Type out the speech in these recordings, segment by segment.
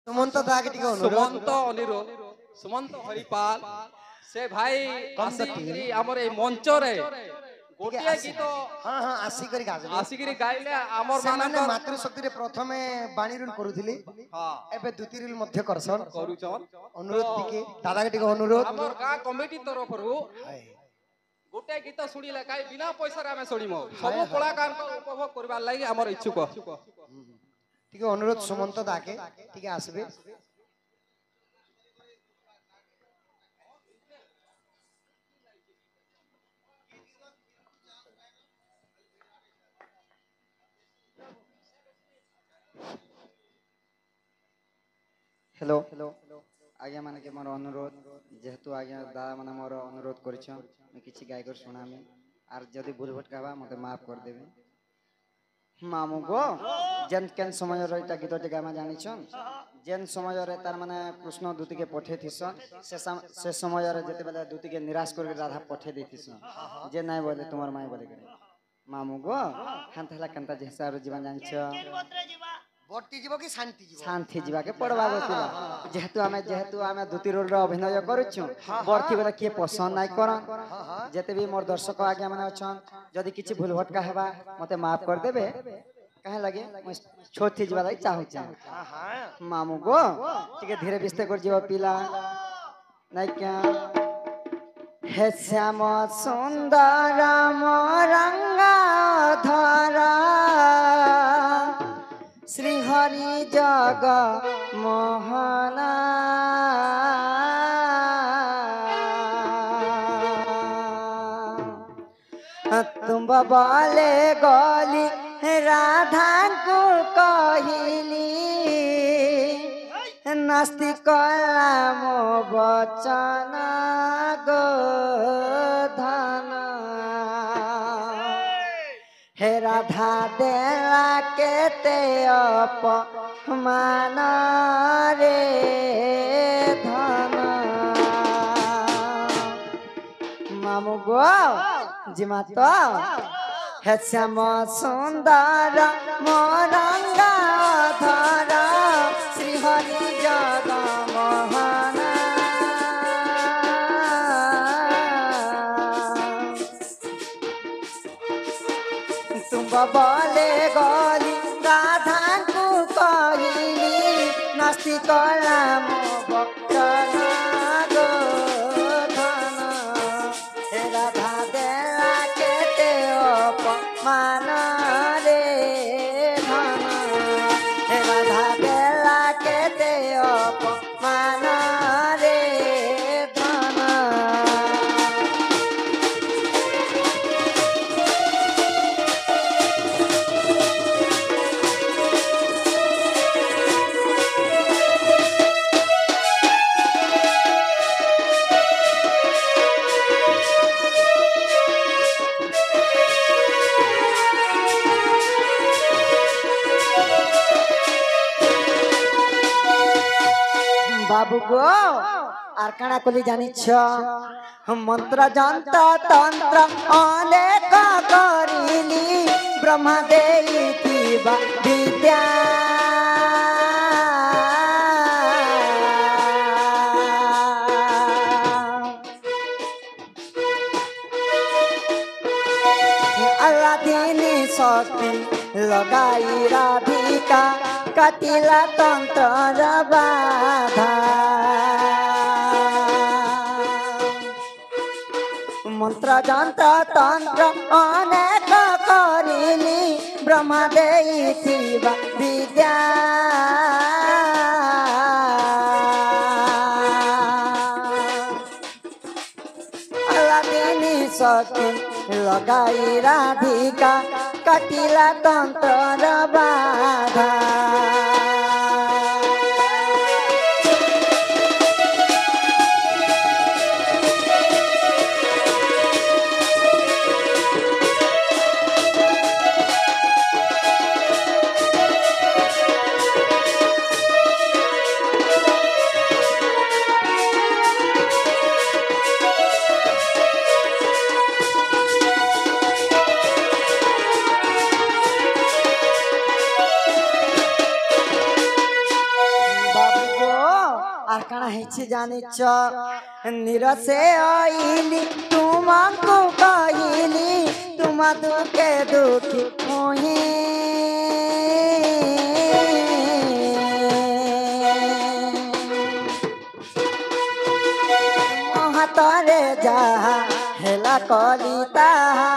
सुमंत दागे टिके सुमंत अनिरुद्ध सुमंत हरिपाल से भाई आसिकी हमर ए मंच रे गोटिया गीत हां हां आसिकरी गाइले हमर माने मातृशक्ति रे प्रथमे बाणी रुल करूथिली हां एबे द्वितीय रुल मध्य करसन करूचन अनुरोध टिके दादा के टिके अनुरोध हमर गा कमिटी तरफ रु गोटे गीत सुनिले काई बिना पैसा रे हमें सुनिमो सब कलाकार को उपभोग करबा लागि हमर इच्छुक टिके अनुरोध सुमंत दाके टिके आसबे हेलो आज्ञा माने के मोर अनुरोध जेहेतु आज्ञा दादा माने मोर अनुरोध करिछन मैं किछि गायकर सुनामी आर जदी भूल भटकाबा मते माफ कर देबे मामू गो जेन केन समय रे इटा गीत टे गामा जानिछन जेन समय रे तार माने कृष्ण दूती के पठे थिसन से समय रे जते बेले दूती के निराश कर राधा पठे देथिसन जे नाय बोले तुमार माय बोले करे मामू गो हांतला कंता जे हिसाब जीवन जानिछ बट्टी जीव कि शांति जीव शांति जीवा के पड़वा बतिला जेहेतु आमे दूती रोल रे अभिनय करूछु बर्थी बेला के पसंद नाय करन जेते भी मोर दर्शक आज्ञा माने अछन जदी किछि भूल भटका हेबा मते माफ कर देबे काहे लागे छोटी जीवा लाई चाहू मामू गो ठीक धीरे बिस्ते कर जीवा पिला नाय क्या हे श्याम सुंदर मोरंगा धरा श्री हरि जग मोहना तुम बाले गली राधा को कहिली नास्ति कला मो बचन गो धन हे राधा देला केते अपमान रे धन मामू गो जिमा तो हे श्याम सुंदर मोरंगा धरा श्री हरि जग मोहन तुम बोले गली राधा को कहिली नास्ति कला मो भक्तन गो धन हे राधा देला केते अपमान रे धन हे राधा देला केते अपमान रे धन बाबू गो आर काना कोली जानिछ मंत्र जंत्र तंत्र अनेक करिली ब्रह्मा देईतिबा विद्या अल्लादीनी शक्ति लगाई राधिका कटिला तंत्र बाधा मंत्र जंत्र तंत्र अनेक करिली ब्रह्मा देईतिबा विद्या अल्लादीनी शक्ति लगाई राधिका कटिला तंत्र बाधा আর কানা হেছি জানিছ নিরসে আইলি তোমাকে কইলি তোমা দুঃখে দুঃখী মুহি হাতরে যাহা হেলা কলি তাহা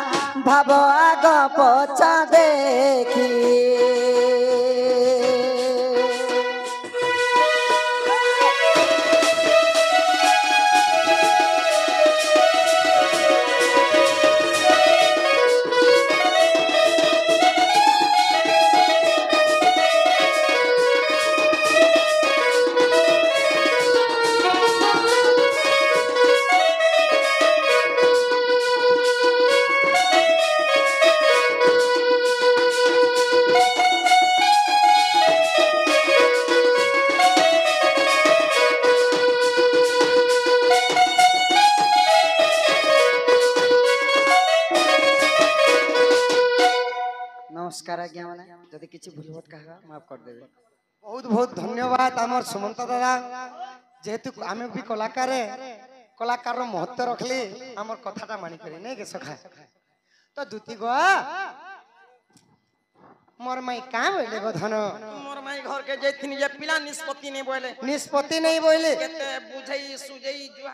ভাব আগ পছা দেখি নমস্কার আজ্ঞা মানে যদি কিছু ভুল ভট কাহবা মাফ করে দেবে ବହୁତ ବହୁତ ଧନ୍ୟବାଦ ଆମର ସୁମନ୍ତ ଦାଦା ଯେହେତୁ ଆମେ ବି କଳାକାରର ମହତ୍ଵ ରଖିଲି ଆମର କଥାଟା ମାନିକରି ନାଇଁ କି ସଖା ତ ଦୁତି ଗୋ ମୋର ମାଇ କାଁ ବୋଇଲେ ଗো ଧନ मोर माई घर के जैथिन जे पिला निष्पत्ति नहीं बोले ନିଷ୍ପତ୍ତି ନେଇ ବୋଇଲେ केते बुझई सुझई जुआ